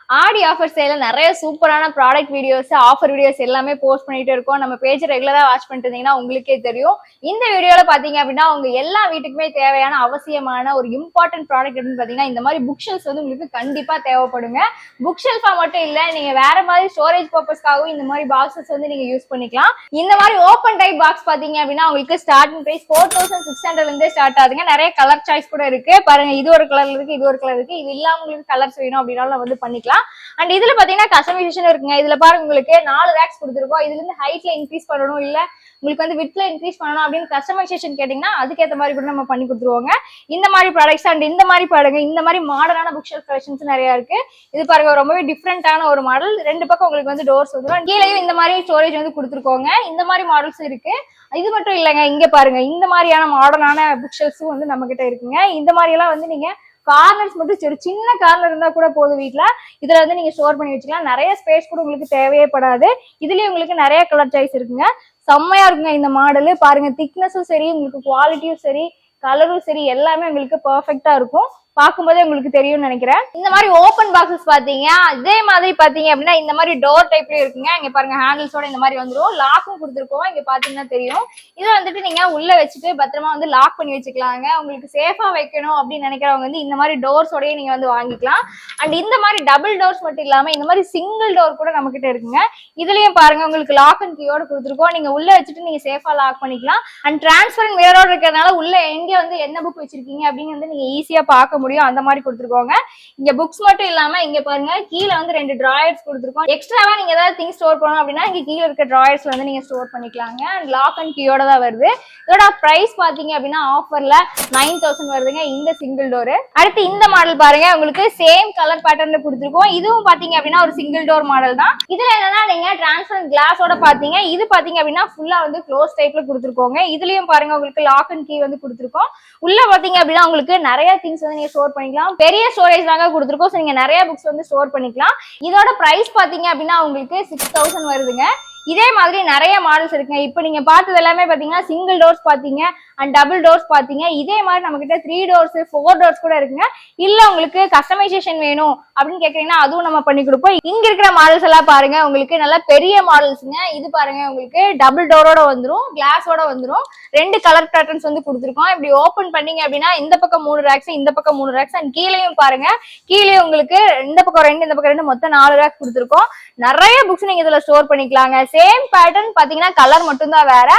ஆடி offer சேல நிறைய சூப்பரான ப்ராடக்ட் வீடியோஸ் ஆஃபர் வீடியோஸ் எல்லாமே போஸ்ட் பண்ணிட்டு இருக்கோம். நம்ம பேஜ் ரெகுலரா வாட்ச் பண்ணிட்டு இருந்தீங்கன்னா உங்களுக்கே தெரியும். இந்த வீடியோல பாத்தீங்க அப்படின்னா உங்க எல்லா வீட்டுக்குமே தேவையான அவசியமான ஒரு இம்பார்ட்டன்ட் ப்ராடக்ட் அப்படின்னு பாத்தீங்கன்னா இந்த மாதிரி புக் ஷெல்ஃப் வந்து உங்களுக்கு கண்டிப்பா தேவைப்படுங்க. புக் ஷெல்ஃபா மட்டும் இல்ல, நீங்க வேற மாதிரி ஸ்டோரேஜ் பர்பஸ்க்காகவும் இந்த மாதிரி பாக்ஸஸ் வந்து நீங்க யூஸ் பண்ணிக்கலாம். இந்த மாதிரி ஓப்பன் டைப் பாக்ஸ் பாத்தீங்க அப்படின்னா உங்களுக்கு ஸ்டார்டிங் பிரைஸ் 4600 இருந்தே ஸ்டார்ட் ஆகுதுங்க. நிறைய கலர் சாய்ஸ் கூட இருக்கு பாருங்க. இது ஒரு கலர் இருக்கு, இது ஒரு கலர் இருக்கு. இது இல்லாம உங்களுக்கு கலர்ஸ் வேணும் அப்படின்னாலும் வந்து பண்ணிக்கலாம். அண்ட் இதுல பாத்தீங்கன்னா கஸ்டமைசேஷன் இருக்குங்க. இதுல பாருங்க உங்களுக்கு 4 ரேக்ஸ் கொடுத்துருக்கோம். இதுல இருந்து ஹைட்ல இன்க்ரீஸ் பண்ணணும், இல்ல உங்களுக்கு வந்து விட்ல இன்க்ரீஸ் பண்ணணும் அப்படின்னு கஸ்டமைசேஷன் கேட்டீங்கன்னா அதுக்கேற்ற மாதிரி கூட நம்ம பண்ணி கொடுத்துருவோங்க. இந்த மாதிரி ப்ராடக்ட்ஸ் அண்ட் இந்த மாதிரி பாருங்க, இந்த மாதிரி மாடலான புக் ஷெல்ஃப் கலெக்ஷன்ஸ் நிறைய இருக்கு. இது பாருங்க ரொம்பவே டிஃப்ரெண்டான ஒரு மாடல். 2 பக்கம் உங்களுக்கு வந்து டோர்ஸ் வந்துடும். கீழேயும் இந்த மாதிரி ஸ்டோரேஜ் வந்து கொடுத்துருக்கோங்க. இந்த மாதிரி மாடல்ஸ் இருக்கு. இது மட்டும் இல்லைங்க, இங்க பாருங்க இந்த மாதிரியான மாடர்னான புக் ஷெல்ஃப்ஸும் வந்து நம்ம கிட்ட இருக்குங்க. இந்த மாதிரி எல்லாம் வந்து நீங்க கார்னர்ஸ் மட்டும் சரி சின்ன கார்னர் இருந்தா கூட போதும் வீட்டுல. இதுல வந்து நீங்க ஸ்டோர் பண்ணி வச்சுக்கலாம். நிறைய ஸ்பேஸ் கூட உங்களுக்கு தேவையே படாது. இதுலயும் உங்களுக்கு நிறைய கலர் சாய்ஸ் இருக்குங்க. செம்மையா இருக்குங்க இந்த மாடலு. பாருங்க திக்னஸும் சரி, உங்களுக்கு குவாலிட்டியும் சரி, கலரும் சரி, எல்லாமே உங்களுக்கு பெர்ஃபெக்டா இருக்கும். பார்க்கும்போதே உங்களுக்கு தெரியும்னு நினைக்கிறேன். இந்த மாதிரி ஓப்பன் பாக்ஸஸ் பாத்தீங்க அதே மாதிரி பாத்தீங்க அப்படின்னா இந்த மாதிரி டோர் டைப்லயும் இருக்குங்க. இங்க பாருங்க ஹேண்டில்ஸோட இந்த மாதிரி வந்துடும். லாக்கும் கொடுத்துருக்கோம். இங்க பாத்தீங்கன்னா தெரியும். இதை வந்துட்டு நீங்க உள்ள வச்சுட்டு பத்திரமா வந்து லாக் பண்ணி வச்சுக்கலாங்க. உங்களுக்கு சேஃபா வைக்கணும் அப்படின்னு நினைக்கிறவங்க வந்து இந்த மாதிரி டோர்ஸோடய நீங்க வந்து வாங்கிக்கலாம். அண்ட் இந்த மாதிரி டபுள் டோர்ஸ் மட்டும் இல்லாம இந்த மாதிரி சிங்கிள் டோர் கூட நம்ம கிட்ட இருக்குங்க. இதுலயும் பாருங்க உங்களுக்கு லாக் அண்ட் கீயோட கொடுத்துருக்கோம். நீங்க உள்ள வச்சுட்டு நீங்க சேஃபா லாக் பண்ணிக்கலாம். அண்ட் டிரான்ஸ்பரண்ட் மிரரோட இருக்கிறதுனால உள்ள எங்க வந்து என்ன புக் வச்சிருக்கீங்க அப்படின்னு வந்து நீங்க ஈஸியா பார்க்க முடியும். அந்த மாதிரி கொடுத்துருக்கோங்க. இங்க புக்ஸ் மட்டும் இல்லாம இங்க பாருங்க கீழே வந்து 2 டிராயர்ஸ் கொடுத்துருக்கோம். எக்ஸ்ட்ராவா நீங்க ஏதாவது திங்ஸ் ஸ்டோர் பண்ணணும் அப்படின்னா இங்க கீழே இருக்க டிராயர்ஸ்ல வந்து நீங்க ஸ்டோர் பண்ணிக்கலாங்க. அண்ட் லாக் அண்ட் கீயோட தான் வருது. இதோட பிரைஸ் பாத்தீங்க அப்படின்னா ஆஃபர்ல 9000 வருதுங்க இந்த சிங்கிள் டோர். அடுத்து இந்த மாடல் பாருங்க, உங்களுக்கு சேம் கலர் பேட்டர்ன்ல கொடுத்துருக்கோம். இதுவும் பாத்தீங்க அப்படின்னா ஒரு சிங்கிள் டோர் மாடல் தான். இதுல என்னன்னா நீங்க டிரான்ஸ்பரண்ட் கிளாஸோட பாத்தீங்க. இது பாத்தீங்க அப்படின்னா ஃபுல்லா வந்து க்ளோஸ் டைப்ல கொடுத்துருக்கோங்க. இதுலயும் பாருங்க உங்களுக்கு லாக் அண்ட் கீ வந்து கொடுத்துருக்கோம். உள்ள பாத்தீங்க அப்படின்னா உங்களுக்கு நிறைய திங்ஸ் வந்து நீங்க ஸ்டோர் பண்ணிக்கலாம். பெரிய ஸ்டோரேஜ் தாங்க கொடுத்துருக்கோம். நீங்க நிறைய புக்ஸ் வந்து ஸ்டோர் பண்ணிக்கலாம். இதோட பிரைஸ் பாத்தீங்க அப்படின்னா உங்களுக்கு 6000 வருதுங்க. இதே மாதிரி நிறைய மாடல்ஸ் இருக்குங்க. இப்போ நீங்க பார்த்தது எல்லாமே பாத்தீங்கன்னா சிங்கிள் டோர்ஸ் பாத்தீங்க அண்ட் டபுள் டோர்ஸ் பாத்தீங்க. இதே மாதிரி நம்ம கிட்ட 3 டோர்ஸ் 4 டோர்ஸ் கூட இருக்குங்க. இல்ல உங்களுக்கு கஸ்டமைசேஷன் வேணும் அப்படின்னு கேக்குறீங்கன்னா அதுவும் நம்ம பண்ணி கொடுப்போம். இங்க இருக்கிற மாடல்ஸ் எல்லாம் பாருங்க உங்களுக்கு நல்ல பெரிய மாடல்ஸ்ங்க. இது பாருங்க உங்களுக்கு டபுள் டோரோட வந்துடும், கிளாஸோட வந்துடும். 2 கலர் பேட்டர்ன்ஸ் வந்து கொடுத்துருக்கோம். இப்படி ஓபன் பண்ணீங்க அப்படின்னா இந்த பக்கம் 3 ரேக்ஸ், இந்த பக்கம் 3 ரேக்ஸ். அண்ட் கீழேயும் பாருங்க, கீழே உங்களுக்கு இந்த பக்கம் 2 இந்த பக்கம் 2 மொத்தம் 4 ரேக்ஸ் கொடுத்துருக்கோம். நிறைய புக்ஸ் நீங்க இதுல ஸ்டோர் பண்ணிக்கலாங்க. சேம் பேட்டர்ன் பாத்தீங்கன்னா கலர் மட்டும் தான் வேற.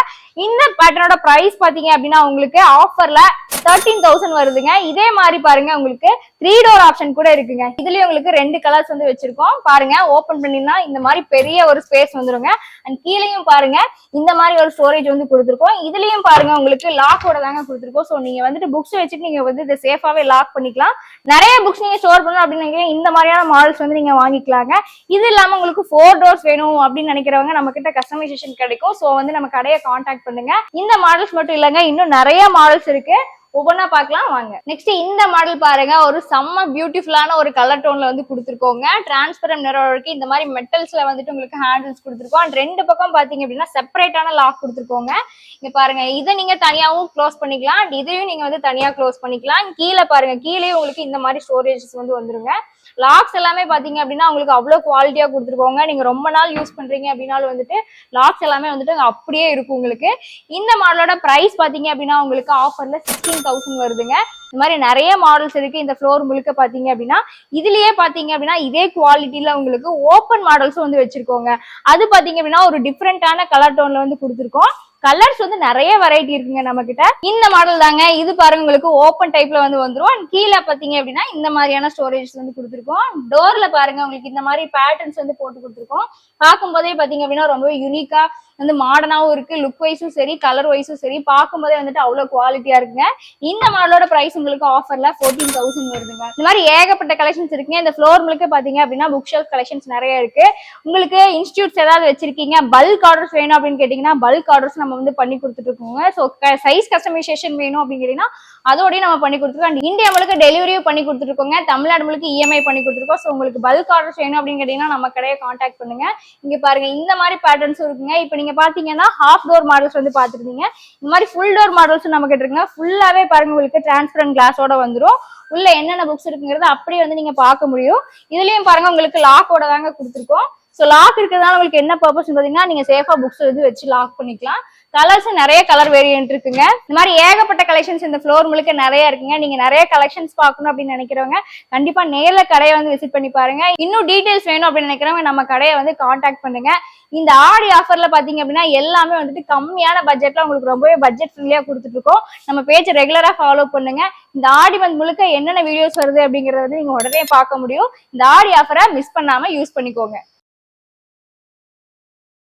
இந்த பேட்டர்னோட பிரைஸ் பாத்தீங்க அப்படின்னா உங்களுக்கு ஆஃபர்ல 13000 வருதுங்க. இதே மாதிரி பாருங்க உங்களுக்கு 3 டோர் ஆப்ஷன் கூட இருக்குங்க. இதுலயும் உங்களுக்கு 2 கலர்ஸ் வந்து வச்சிருக்கோம். பாருங்க ஓபன் பண்ணினா இந்த மாதிரி பெரிய ஒரு ஸ்பேஸ் வந்துருங்க. அண்ட் கீழேயும் பாருங்க இந்த மாதிரி ஒரு ஸ்டோரேஜ் வந்து கொடுத்துருக்கோம். இதுலயும் பாருங்க உங்களுக்கு லாக்கோட தாங்க கொடுத்துருக்கோம். ஸோ நீங்க வந்துட்டு புக்ஸ் வச்சுட்டு நீங்க வந்து இதை சேஃபாவே லாக் பண்ணிக்கலாம். நிறைய புக்ஸ் நீங்க ஸ்டோர் பண்ணணும் அப்படின்னு இந்த மாதிரியான மாடல்ஸ் வந்து நீங்க வாங்கிக்கலாங்க. இது இல்லாம உங்களுக்கு 4 டோர்ஸ் வேணும் அப்படின்னு நினைக்கிறவங்க நம்ம கிட்ட கஸ்டமைசேஷன் கிடைக்கும். ஸோ வந்து நம்ம கடையை கான்டாக்ட் பண்ணுங்க. இந்த மாடல்ஸ் மட்டும் இல்லைங்க, இன்னும் நிறைய மாடல்ஸ் இருக்கு. ஒவ்வொன்னா பார்க்கலாம் வாங்க. நெக்ஸ்ட் இந்த மாடல் பாருங்க, ஒரு செம்ம பியூட்டிஃபுல்லான ஒரு கலர் டோன்ல வந்து கொடுத்துருக்கோங்க. டிரான்ஸ்பரண்ட் மிரர் இருக்கு. இந்த மாதிரி மெட்டல்ஸ்ல வந்துட்டு உங்களுக்கு ஹேண்டில்ஸ் கொடுத்துருக்கோம். அண்ட் 2 பக்கம் பாத்தீங்க அப்படின்னா செப்பரேட்டான லாக் கொடுத்துருக்கோங்க. இங்க பாருங்க இதை நீங்க தனியாவும் க்ளோஸ் பண்ணிக்கலாம். அண்ட் இதையும் நீங்க வந்து தனியா க்ளோஸ் பண்ணிக்கலாம். கீழே பாருங்க, கீழே உங்களுக்கு இந்த மாதிரி ஸ்டோரேஜஸ் வந்து வந்துருங்க. லாக்ஸ் எல்லாமே பாத்தீங்க அப்படின்னா உங்களுக்கு அவ்வளவு குவாலிட்டியா கொடுத்துருக்கோங்க. நீங்க ரொம்ப நாள் யூஸ் பண்றீங்க அப்படின்னாலும் வந்துட்டு லாக்ஸ் எல்லாமே வந்துட்டு அப்படியே இருக்கும் உங்களுக்கு. இந்த மாடலோட பிரைஸ் பாத்தீங்க அப்படின்னா உங்களுக்கு ஆஃபர்ல 16000 வருதுங்க. இந்த மாதிரி நிறைய மாடல்ஸ் இருக்கு. இந்த ஃப்ளோர் முழுக்க பாத்தீங்க அப்படின்னா இதுலயே பாத்தீங்க அப்படின்னா இதே குவாலிட்டியில உங்களுக்கு ஓப்பன் மாடல்ஸும் வந்து வச்சிருக்கோங்க. அது பாத்தீங்க அப்படின்னா ஒரு டிஃப்ரெண்டான கலர் டோன்ல வந்து கொடுத்துருக்கோம். கலர்ஸ் வந்து நிறைய வெரைட்டி இருக்குங்க நம்ம கிட்ட. இந்த மாடல் தாங்க இது பாருங்க உங்களுக்கு ஓப்பன் டைப்ல வந்து வந்துரும். அண்ட் கீழே பாத்தீங்க அப்படின்னா இந்த மாதிரியான ஸ்டோரேஜ் வந்து கொடுத்துருக்கோம். டோர்ல பாருங்க உங்களுக்கு இந்த மாதிரி பேட்டர்ன்ஸ் வந்து போட்டு கொடுத்துருக்கோம். பார்க்கும் போதே பாத்தீங்க அப்படின்னா ரொம்ப யூனிக்கா வந்து மாடர்னாவும் இருக்கு. லுக் வைஸும் சரி, கலர் வைஸும் சரி, பார்க்கும் போதே வந்துட்டு அவ்வளவு குவாலிட்டியா இருக்குங்க. இந்த மாடலோட பிரைஸ் உங்களுக்கு ஆஃபர்ல 14000 வருதுங்க. இந்த மாதிரி ஏகப்பட்ட கலெக்ஷன்ஸ் இருக்குங்க. இந்த ஃப்ளோர் முழுக்க பாத்தீங்க அப்படின்னா புக் ஷெல்ஃப் கலெக்ஷன்ஸ் நிறைய இருக்கு. உங்களுக்கு இன்ஸ்டியூட்ஸ் ஏதாவது வச்சிருக்கீங்க, பல்க் ஆர்டர்ஸ் வேணும் அப்படின்னு கேட்டீங்கன்னா பல்க் ஆர்டர்ஸ் நம்ம வந்து பண்ணி கொடுத்துட்டு இருக்கோங்க. ஸோ சைஸ் கஸ்டமைசேஷன் வேணும் அப்படின்னு கேட்டீங்கன்னா அதோடய நம்ம பண்ணி கொடுத்துருக்கோம். அண்ட் இந்தியா முழுக்க டெலிவரியும் பண்ணி கொடுத்துருக்கோங்க. தமிழ்நாடு முழுக்க இஎம்ஐ பண்ணி கொடுத்துருக்கோம். ஸோ உங்களுக்கு பல்க் ஆர்டர்ஸ் வேணும் அப்படின்னு கேட்டீங்கன்னா நம்ம கடையை கான்டாக்ட் பண்ணுங்க. இங்க பாருங்க இந்த மாதிரி பேட்டர்ன்ஸ் இருக்குங்க. இப்போ நீங்க பாத்தீங்கன்னா ஹாஃப் டோர் மாடல்ஸ் வந்து பாத்துருந்தீங்க. இந்த மாதிரி ஃபுல் டோர் மாடல்ஸ் நம்ம கிட்ட இருக்குங்க. ஃபுல்லாவே பாருங்க உங்களுக்கு டிரான்ஸ்பரண்ட் கிளாஸோட வந்துடும். உள்ள என்னென்ன புக்ஸ் இருக்குங்கிறது அப்படியே வந்து நீங்க பார்க்க முடியும். இதுலயும் பாருங்க உங்களுக்கு லாக்கோட தாங்க கொடுத்துருக்கோம். ஸோ லாக் இருக்கிறதுனால உங்களுக்கு என்ன பர்பஸ் பாத்தீங்கன்னா நீங்க சேஃபா புக்ஸ் வந்து வச்சு லாக் பண்ணிக்கலாம். கலர்ஸ் நிறைய கலர் வேரியன்ட் இருக்குங்க. இந்த மாதிரி ஏகப்பட்ட கலெக்ஷன்ஸ் இந்த ஃப்ளோர் முழுக்க நிறைய இருக்குங்க. நீங்க நிறைய கலெக்ஷன்ஸ் பார்க்கணும் அப்படின்னு நினைக்கிறவங்க கண்டிப்பா நேர்ல கடையை வந்து விசிட் பண்ணி பாருங்க. இன்னும் டீடைல்ஸ் வேணும் அப்படின்னு நினைக்கிறவங்க நம்ம கடையை வந்து கான்டாக்ட் பண்ணுங்க. இந்த ஆடி ஆஃபர்ல பாத்தீங்க அப்படின்னா எல்லாமே வந்துட்டு கம்மியான பட்ஜெட்ல உங்களுக்கு ரொம்பவே பட்ஜெட் ஃப்ரெண்ட்லியா கொடுத்துட்டு இருக்கோம். நம்ம பேஜ் ரெகுலரா ஃபாலோ பண்ணுங்க. இந்த ஆடி மந்த் முழுக்க என்னென்ன வீடியோஸ் வருது அப்படிங்கறத வந்து நீங்க உடனே பார்க்க முடியும். இந்த ஆடி ஆஃபரை மிஸ் பண்ணாம யூஸ் பண்ணிக்கோங்க.